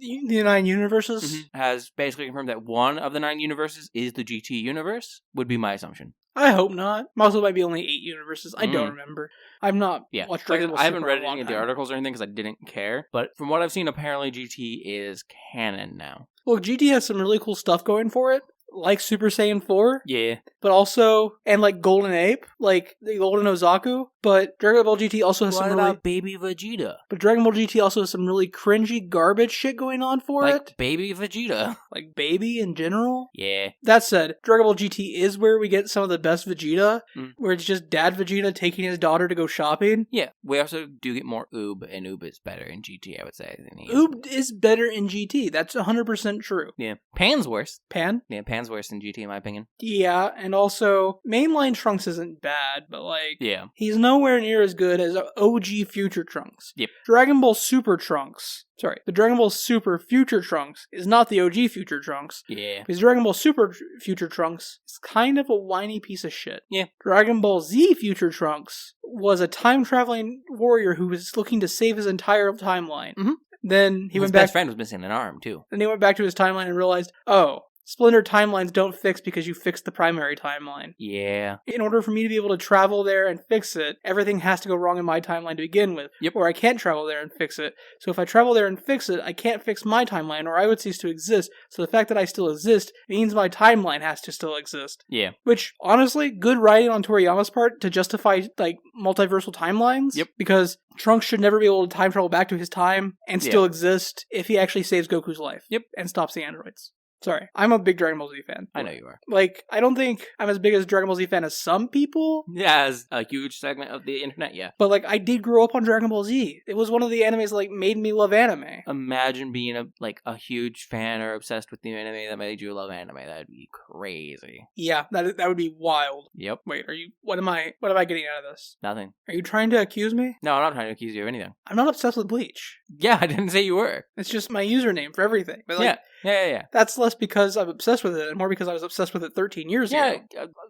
9 universes? Has basically confirmed that one of the 9 universes is the GT universe, would be my assumption. I hope not. Also, might be only 8 universes. I don't remember. I'm not watched Dragon Ball. I haven't read any of the articles or anything because I didn't care. But from what I've seen, apparently GT is canon now. Well, GT has some really cool stuff going for it. Like Super Saiyan 4. Yeah. But also, and like Golden Ape, like the Golden Ozaku. But Dragon Ball GT also has some really... Baby Vegeta? But Dragon Ball GT also has some really cringy garbage shit going on for it. Like Baby Vegeta? Like Baby in general? Yeah. That said, Dragon Ball GT is where we get some of the best Vegeta, where it's just Dad Vegeta taking his daughter to go shopping. Yeah. We also do get more Oob, and Oob is better in GT, I would say. Oob is better in GT. That's 100% true. Yeah. Pan's worse. Pan? Yeah, Pan's worse than GT in my opinion. Yeah, and also, mainline Trunks isn't bad, but like, yeah, he's nowhere near as good as OG Future Trunks. Yep. Dragon Ball Super Trunks. Sorry, the Dragon Ball Super Future Trunks is not the OG Future Trunks. Yeah. Because Dragon Ball Super Future Trunks is kind of a whiny piece of shit. Yeah. Dragon Ball Z Future Trunks was a time-traveling warrior who was looking to save his entire timeline. Mm-hmm. Then he went back. His best friend was missing an arm, too. Then he went back to his timeline and realized, oh, Splinter timelines don't fix because you fixed the primary timeline. Yeah. In order for me to be able to travel there and fix it, everything has to go wrong in my timeline to begin with. Yep. Or I can't travel there and fix it. So if I travel there and fix it, I can't fix my timeline, or I would cease to exist. So the fact that I still exist means my timeline has to still exist. Yeah. Which, honestly, good writing on Toriyama's part to justify, like, multiversal timelines. Yep. Because Trunks should never be able to time travel back to his time and still exist if he actually saves Goku's life. Yep. And stops the androids. Sorry. I'm a big Dragon Ball Z fan. I know you are. Like, I don't think I'm as big as Dragon Ball Z fan as some people. Yeah, as a huge segment of the internet, yeah. But, like, I did grow up on Dragon Ball Z. It was one of the animes that, like, made me love anime. Imagine being a huge fan or obsessed with the anime that made you love anime. That'd be crazy. Yeah, that would be wild. Yep. Wait, what am I getting out of this? Nothing. Are you trying to accuse me? No, I'm not trying to accuse you of anything. I'm not obsessed with Bleach. Yeah, I didn't say you were. It's just my username for everything. But, like, Yeah. that's less because I'm obsessed with it and more because I was obsessed with it 13 years ago.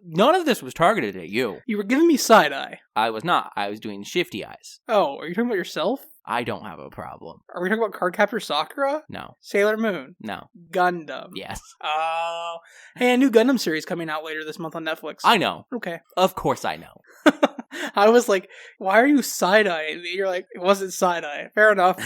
None of this was targeted at you. You were giving me side-eye. I was not. I was doing shifty eyes. Oh, are you talking about yourself? I don't have a problem. Are we talking about Cardcaptor Sakura? No. Sailor Moon? No. Gundam? Yes. Oh. Hey, a new Gundam series coming out later this month on Netflix. I know. Okay. Of course I know. I was like, why are you side-eye? You're like, it wasn't side-eye. Fair enough.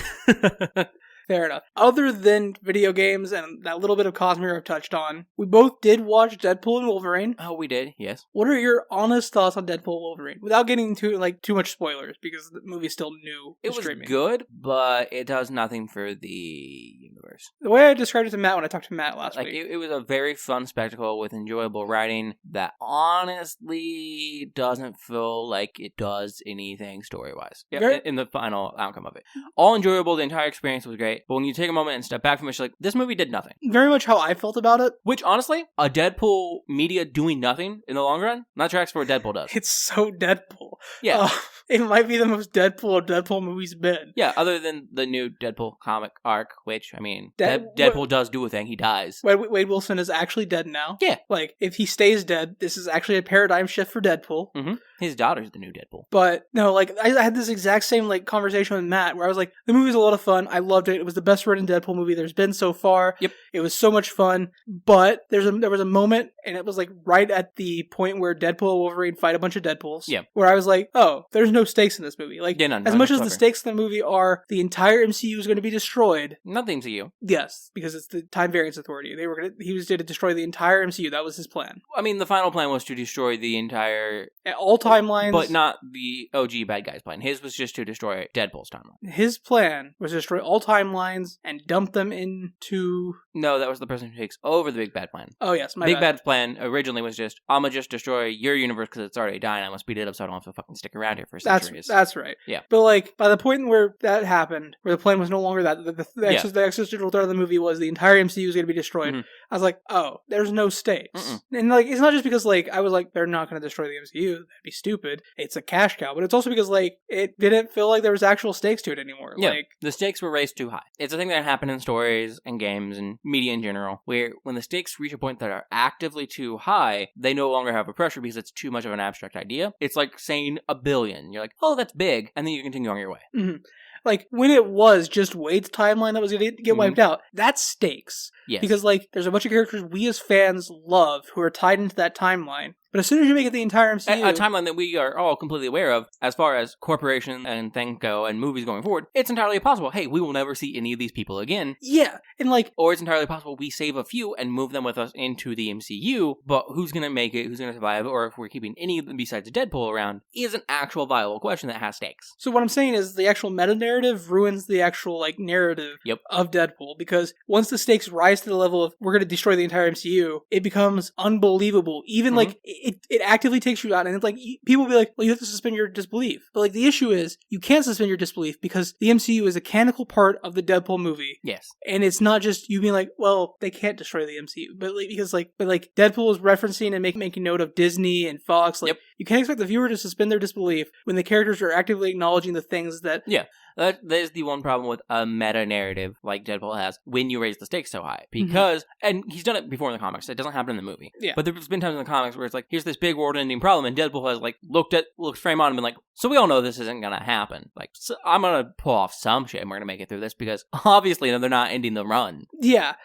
Fair enough. Other than video games and that little bit of Cosmere I've touched on, we both did watch Deadpool and Wolverine. Oh, we did, yes. What are your honest thoughts on Deadpool and Wolverine? Without getting into too much spoilers, because the movie's still new. It was streaming. good, but it does nothing for the universe. The way I described it to Matt when I talked to Matt last week. It was a very fun spectacle with enjoyable writing that honestly doesn't feel like it does anything story-wise. In the final outcome of it. All enjoyable, the entire experience was great. But when you take a moment and step back from it, you're like, this movie did nothing. Very much how I felt about it. Which, honestly, a Deadpool media doing nothing in the long run, not tracks for what Deadpool does. It's so Deadpool. Yeah. It might be the most Deadpool a Deadpool movie's been. Yeah, other than the new Deadpool comic arc, which, I mean, Deadpool does do a thing. He dies. Wade Wilson is actually dead now. Yeah. Like, if he stays dead, this is actually a paradigm shift for Deadpool. Mm-hmm. His daughter's the new Deadpool. But, no, like, I had this exact same, like, conversation with Matt, where I was like, the movie's a lot of fun. I loved it. It was the best written Deadpool movie there's been so far. Yep. It was so much fun. But there was a moment, and it was, like, right at the point where Deadpool and Wolverine fight a bunch of Deadpools. Yeah. Where I was like, oh, there's no stakes in this movie. Like, as much as the stakes in the movie are the entire MCU is going to be destroyed. Not the MCU. Yes, because it's the Time Variance Authority. He was going to destroy the entire MCU. That was his plan. I mean, the final plan was to destroy the entire... all timelines. But not the OG bad guys plan. His was just to destroy Deadpool's timeline. His plan was to destroy all timelines and dump them into... No, that was the person who takes over the big bad plan. Oh, yes, my big bad. Bad plan originally was just, I'm going to just destroy your universe because it's already dying. I'm going to speed it up so I don't have to fucking stick around here for centuries. That's right. Yeah. But, like, by the point where that happened, where the plan was no longer that, the existential threat of the movie was the entire MCU was going to be destroyed, Mm-hmm. I was like, oh, there's no stakes. Mm-mm. And, like, it's not just because, like, I was like, they're not going to destroy the MCU. That'd be stupid. It's a cash cow. But it's also because, like, it didn't feel like there was actual stakes to it anymore. Yeah, like, the stakes were raised too high. It's a thing that happened in stories and games and media in general, where when the stakes reach a point that are actively too high, they no longer have a pressure because it's too much of an abstract idea. It's like saying a billion. You're like, oh, that's big, and then you continue on your way. Mm-hmm. Like, when it was just Wade's timeline that was going to get wiped out, that's stakes. Yes. Because, like, there's a bunch of characters we as fans love who are tied into that timeline. But as soon as you make it the entire MCU... A timeline that we are all completely aware of, as far as corporations and things go and movies going forward, it's entirely possible, hey, we will never see any of these people again. Yeah, and like... Or it's entirely possible we save a few and move them with us into the MCU, but who's going to make it, who's going to survive, or if we're keeping any of them besides Deadpool around, is an actual viable question that has stakes. So what I'm saying is the actual meta-narrative ruins the actual, like, narrative of Deadpool, because once the stakes rise to the level of, we're going to destroy the entire MCU, it becomes unbelievable. Even, like, it actively takes you out, and it's like, people will be like, well, you have to suspend your disbelief. But, like, the issue is, you can't suspend your disbelief because the MCU is a canonical part of the Deadpool movie. Yes. And it's not just you being like, well, they can't destroy the MCU. But, like, because, like, Deadpool is referencing and making note of Disney and Fox. Like, you can't expect the viewer to suspend their disbelief when the characters are actively acknowledging the things that... Yeah. That is the one problem with a meta-narrative like Deadpool has when you raise the stakes so high. Because, and he's done it before in the comics, it doesn't happen in the movie. Yeah. But there's been times in the comics where it's like, here's this big world-ending problem, and Deadpool has, like, looked frame on and been like, so we all know this isn't gonna happen. Like, so I'm gonna pull off some shit and we're gonna make it through this because obviously they're not ending the run. Yeah.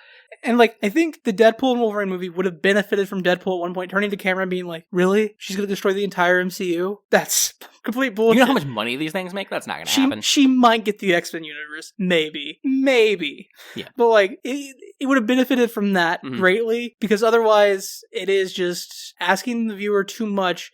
And, like, I think the Deadpool and Wolverine movie would have benefited from Deadpool at one point turning to camera and being like, really? She's going to destroy the entire MCU? That's complete bullshit. You know how much money these things make? That's not going to happen. She might get the X-Men universe. Maybe. Yeah. But, like, it would have benefited from that greatly, because otherwise it is just asking the viewer too much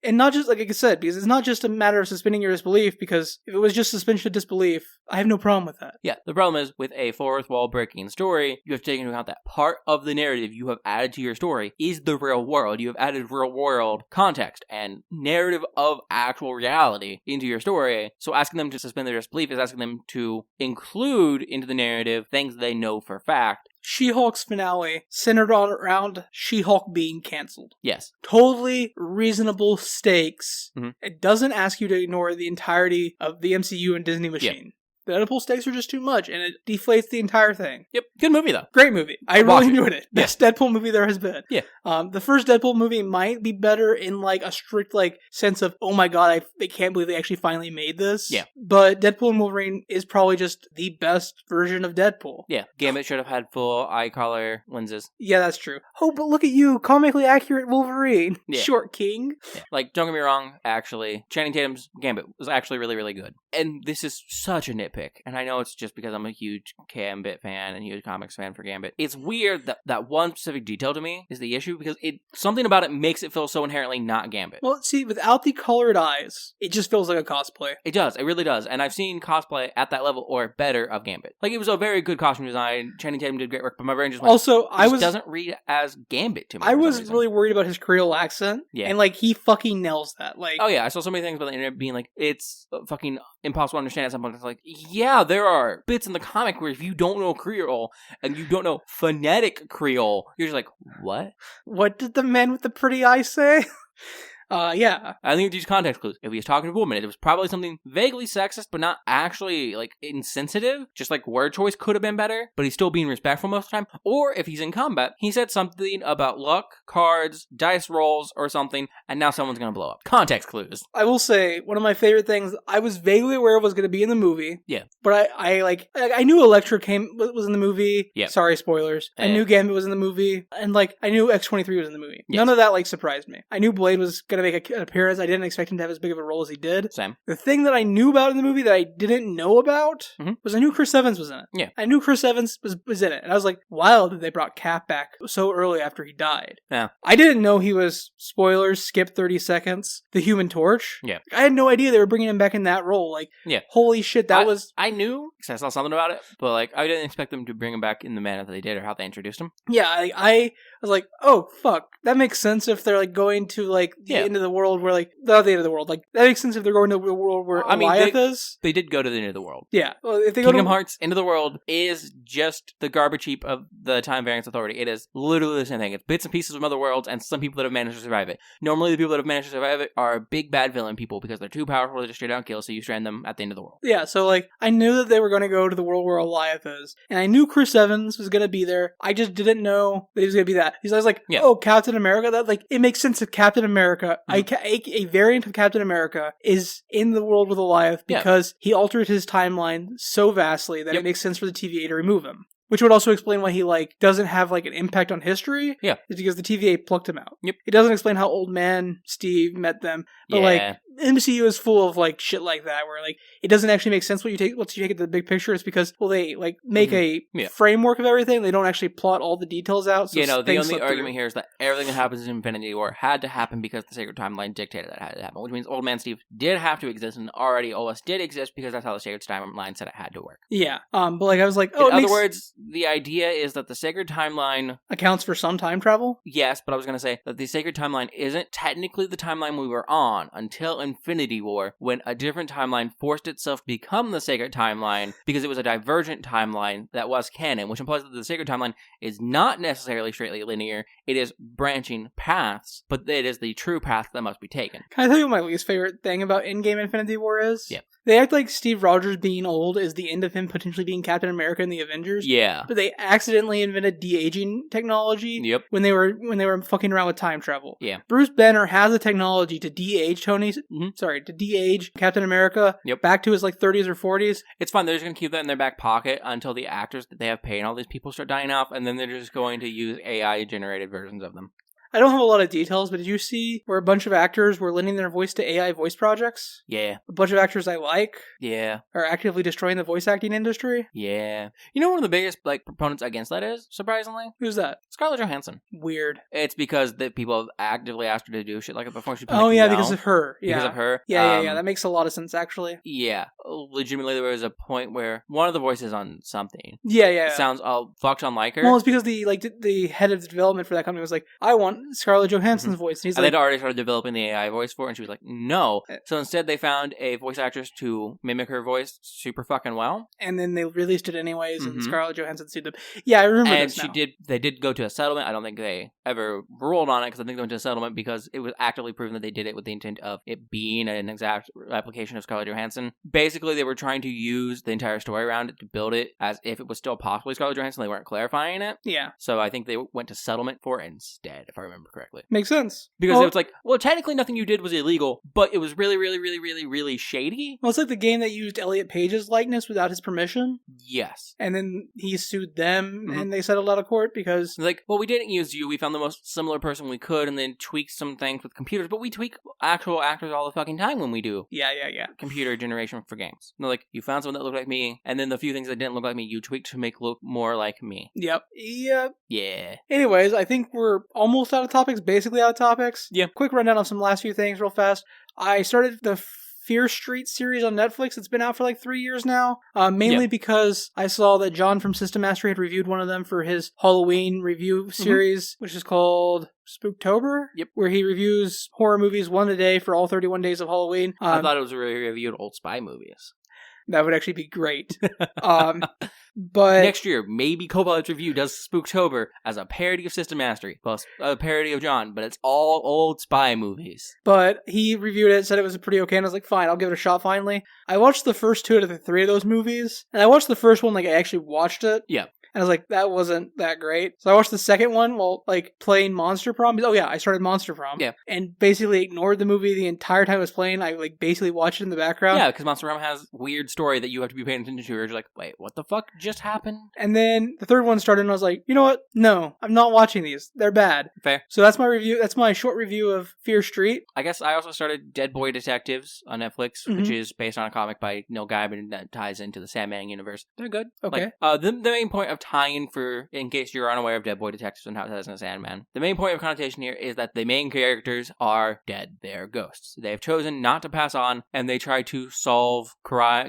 And not just, like I said, because it's not just a matter of suspending your disbelief, because if it was just suspension of disbelief, I have no problem with that. Yeah, the problem is, with a fourth wall breaking story, you have to take into account that part of the narrative you have added to your story is the real world. You have added real world context and narrative of actual reality into your story. So asking them to suspend their disbelief is asking them to include into the narrative things they know for fact. She-Hulk's finale centered around She-Hulk being canceled. Yes. Totally reasonable stakes. It doesn't ask you to ignore the entirety of the MCU and Disney machine. Yeah. The Deadpool stakes are just too much, and it deflates the entire thing. Yep. Good movie, though. Great movie. I really enjoyed it. Best Deadpool movie there has been. Yeah. The first Deadpool movie might be better in, like, a strict, like, sense of, oh my god, I can't believe they actually finally made this. Yeah. But Deadpool and Wolverine is probably just the best version of Deadpool. Yeah. Gambit should have had full eye collar lenses. Yeah, that's true. Oh, but look at you, comically accurate Wolverine. Yeah. Short king. Yeah. Like, don't get me wrong, actually, Channing Tatum's Gambit was actually really, really good. And this is such a nitpick. And I know it's just because I'm a huge Gambit fan and huge comics fan for Gambit. It's weird that that one specific detail to me is the issue, because something about it makes it feel so inherently not Gambit. Well, see, without the colored eyes, it just feels like a cosplay. It does. It really does. And I've seen cosplay at that level or better of Gambit. Like, it was a very good costume design. Channing Tatum did great work, but my brain just went, also, doesn't read as Gambit to me. I was really worried about his Creole accent. Yeah. And, like, he fucking nails that. Like, oh, yeah. I saw so many things about the internet being like, it's fucking impossible to understand at some point. It's like, yeah, there are bits in the comic where if you don't know Creole and you don't know phonetic Creole, you're just like, what? What did the man with the pretty eye say? Yeah. I think these context clues. If he was talking to a woman, it was probably something vaguely sexist, but not actually, like, insensitive. Just, like, word choice could have been better, but he's still being respectful most of the time. Or if he's in combat, he said something about luck, cards, dice rolls, or something, and now someone's gonna blow up. Context clues. I will say, one of my favorite things, I was vaguely aware was going to be in the movie. Yeah. But I knew Elektra was in the movie. Yeah. Sorry, spoilers. I knew Gambit was in the movie. And, like, I knew X-23 was in the movie. Yes. None of that, like, surprised me. I knew Blade was going to make an appearance. I didn't expect him to have as big of a role as he did. Same. The thing that I knew about in the movie that I didn't know about was I knew Chris Evans was in it. Yeah. I knew Chris Evans was in it. And I was like, wow, that they brought Cap back so early after he died. Yeah. I didn't know he was, spoilers, skip 30 seconds, the Human Torch. Yeah. I had no idea they were bringing him back in that role. Like, yeah. Holy shit, I knew, because I saw something about it, but, like, I didn't expect them to bring him back in the manner that they did or how they introduced him. Yeah, I was like, oh, fuck. That makes sense if they're, like, going to, like, the end of the world where, like, not the end of the world. Like, that makes sense if they're going to the world where Goliath is. They did go to the end of the world. Yeah. Well, if they Kingdom Hearts, end of the world, is just the garbage heap of the Time Variance Authority. It is literally the same thing. It's bits and pieces of other worlds and some people that have managed to survive it. Normally, the people that have managed to survive it are big bad villain people because they're too powerful to just straight out kill, so you strand them at the end of the world. Yeah, so, like, I knew that they were going to go to the world where Goliath is, and I knew Chris Evans was going to be there. I just didn't know that he was going to be that. I was like, oh, Captain America? That, like, it makes sense that Captain America, a variant of Captain America, is in the world with Goliath because he altered his timeline so vastly that it makes sense for the TVA to remove him. Which would also explain why he, like, doesn't have, like, an impact on history. Yeah. It's because the TVA plucked him out. Yep. It doesn't explain how Old Man Steve met them. But, like, MCU is full of, like, shit like that, where, like, it doesn't actually make sense once you take it to the big picture. It's because, well, they, like, make a framework of everything. They don't actually plot all the details out. So the only argument here is that everything that happens in Infinity War had to happen because the Sacred Timeline dictated that had to happen, which means Old Man Steve did have to exist, and already OS did exist because that's how the Sacred Timeline said it had to work. Yeah. But, like, I was like, oh, in other words, the idea is that the Sacred Timeline accounts for some time travel? Yes, but I was going to say that the Sacred Timeline isn't technically the timeline we were on until Infinity War, when a different timeline forced itself to become the Sacred Timeline because it was a divergent timeline that was canon, which implies that the Sacred Timeline is not necessarily straightly linear. It is branching paths, but it is the true path that must be taken. Can I tell you what my least favorite thing about Endgame Infinity War is? Yeah. They act like Steve Rogers being old is the end of him potentially being Captain America in the Avengers. Yeah. But they accidentally invented de-aging technology when they were fucking around with time travel. Yeah. Bruce Banner has the technology to de-age to de-age Captain America back to his like 30s or 40s. It's fine. They're just going to keep that in their back pocket until the actors that they have paid and all these people start dying off, and then they're just going to use AI-generated versions of them. I don't have a lot of details, but did you see where a bunch of actors were lending their voice to AI voice projects? Yeah. A bunch of actors I like Yeah. are actively destroying the voice acting industry. Yeah. You know one of the biggest proponents against that is, surprisingly? Who's that? Scarlett Johansson. Weird. It's because the people have actively asked her to do shit like it before. Because of her. Yeah. Because of her. Yeah. That makes a lot of sense, actually. Yeah. Legitimately, there was a point where one of the voices on something sounds all fucked unlike her. Well, it's because the head of the development for that company was like, I want Scarlett Johansson's voice. And they'd already started developing the AI voice for it, and she was like, no. So instead, they found a voice actress to mimic her voice super fucking well. And then they released it anyways, and Scarlett Johansson sued them. Yeah, I remember this now. They did go to a settlement. I don't think they ever ruled on it, because I think they went to a settlement because it was actively proven that they did it with the intent of it being an exact application of Scarlett Johansson. Basically, they were trying to use the entire story around it to build it as if it was still possibly Scarlett Johansson. They weren't clarifying it. Yeah. So I think they went to settlement for it instead, if I remember correctly. Makes sense. Because it was like, well, technically nothing you did was illegal, but it was really, really, really, really, really shady. Well, it's like the game that used Elliot Page's likeness without his permission. Yes. And then he sued them, and they settled out of court because... Like, well, we didn't use you. We found the most similar person we could, and then tweaked some things with computers, but we tweak actual actors all the fucking time when we do computer generation for games. And they're like, you found someone that looked like me, and then the few things that didn't look like me, you tweaked to make look more like me. Yep. Yeah. Anyways, I think we're almost out of topics, basically out of topics. Yeah. Quick rundown of some last few things real fast. I started the Fear Street series on Netflix. It's been out for like 3 years now. Mainly because I saw that John from System Mastery had reviewed one of them for his Halloween review series, which is called Spooktober. Yep. Where Where he reviews horror movies one a day for all 31 days of Halloween. I thought it was reviewed old spy movies. That would actually be great. But next year, maybe Cobalt's Review does Spooktober as a parody of System Mastery, plus a parody of John, but it's all old spy movies. But he reviewed it, said it was pretty okay, and I was like, fine, I'll give it a shot finally. I watched the first 2 out of the 3 of those movies, and I watched the first one like I actually watched it. Yeah. And I was like, that wasn't that great. So I watched the second one while, like, playing Monster Prom. Oh, yeah, I started Monster Prom. Yeah. And basically ignored the movie the entire time it was playing. I, like, basically watched it in the background. Yeah, because Monster Prom has weird story that you have to be paying attention to. You're like, wait, what the fuck just happened? And then the third one started, and I was like, you know what? No, I'm not watching these. They're bad. Fair. So that's my review. That's my short review of Fear Street. I guess I also started Dead Boy Detectives on Netflix, which is based on a comic by Neil Gaiman that ties into the Sandman universe. They're good. Okay. Like, the main point of tying for, in case you're unaware of Dead Boy Detectives and how it ties into Sandman, the main point of connotation here is that the main characters are dead. They're ghosts. They have chosen not to pass on, and they try to solve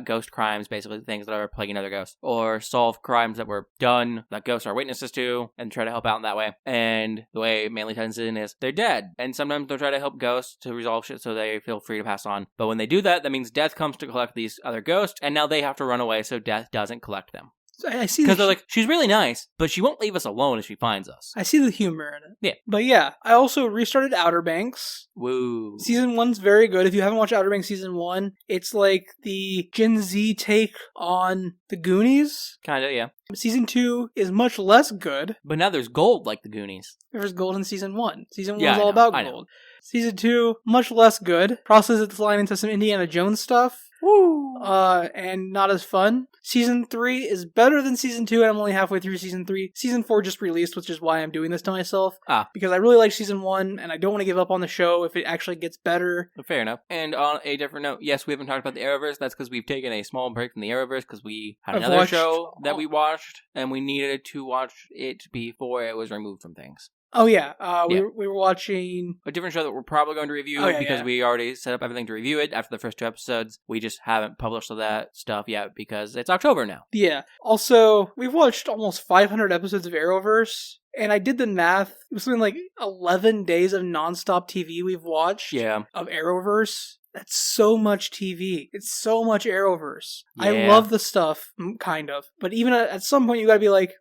ghost crimes, basically things that are plaguing other ghosts, or solve crimes that were done that ghosts are witnesses to, and try to help out in that way. And the way it mainly ties in is they're dead, and sometimes they'll try to help ghosts to resolve shit so they feel free to pass on. But when they do that, that means death comes to collect these other ghosts, and now they have to run away so death doesn't collect them. I see because they're like, she's really nice, but she won't leave us alone if she finds us. I see the humor in it. Yeah. But yeah, I also restarted Outer Banks. Woo. Season 1's very good. If you haven't watched Outer Banks Season 1, it's like the Gen Z take on the Goonies. Kinda, yeah. Season 2 is much less good. But now there's gold like the Goonies. There's gold in Season 1. Season 1 Yeah, is all about gold. Season 2, much less good. Process its line into some Indiana Jones stuff. Woo! And not as fun. Season 3 is better than Season 2, and I'm only halfway through Season 3. Season 4 just released, which is why I'm doing this to myself. Because I really like Season 1, and I don't want to give up on the show if it actually gets better. Fair enough. And on a different note, yes, we haven't talked about the Arrowverse. That's because we've taken a small break from the Arrowverse because we had another show that we watched, and we needed to watch it before it was removed from things. Oh, yeah. We were watching a different show that we're probably going to review because we already set up everything to review it after the first 2 episodes. We just haven't published that stuff yet because it's October now. Yeah. Also, we've watched almost 500 episodes of Arrowverse. And I did the math. It was something like 11 days of nonstop TV we've watched of Arrowverse. That's so much TV. It's so much Arrowverse. Yeah. I love the stuff, kind of. But even at some point, you gotta be like,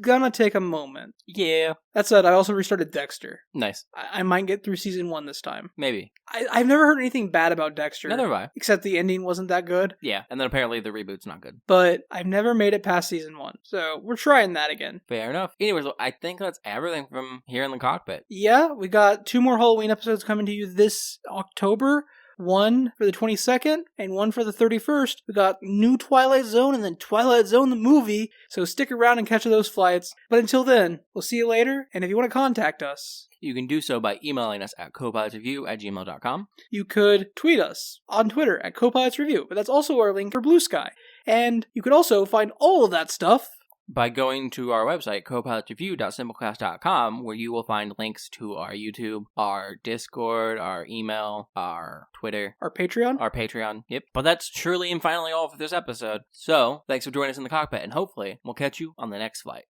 gonna take a moment. Yeah. That said, I also restarted Dexter. Nice. I might get through Season 1 this time. Maybe. I've never heard anything bad about Dexter. Neither have I. Except the ending wasn't that good. Yeah, and then apparently the reboot's not good. But I've never made it past Season 1. So we're trying that again. Fair enough. Anyways, I think that's everything from here in the cockpit. Yeah, we got 2 more Halloween episodes coming to you this October. one for the 22nd and one for the 31st. We got new Twilight Zone and then Twilight Zone the movie, so stick around and catch those flights. But until then, we'll see you later, and if you want to contact us, you can do so by emailing us at copilotsreview@gmail.com. You could tweet us on Twitter at copilotsreview, but that's also our link for Blue Sky. And you could also find all of that stuff by going to our website, copilotsreview.simplecast.com, where you will find links to our YouTube, our Discord, our email, our Twitter, our Patreon. Yep. But that's truly and finally all for this episode. So, thanks for joining us in the cockpit, and hopefully we'll catch you on the next flight.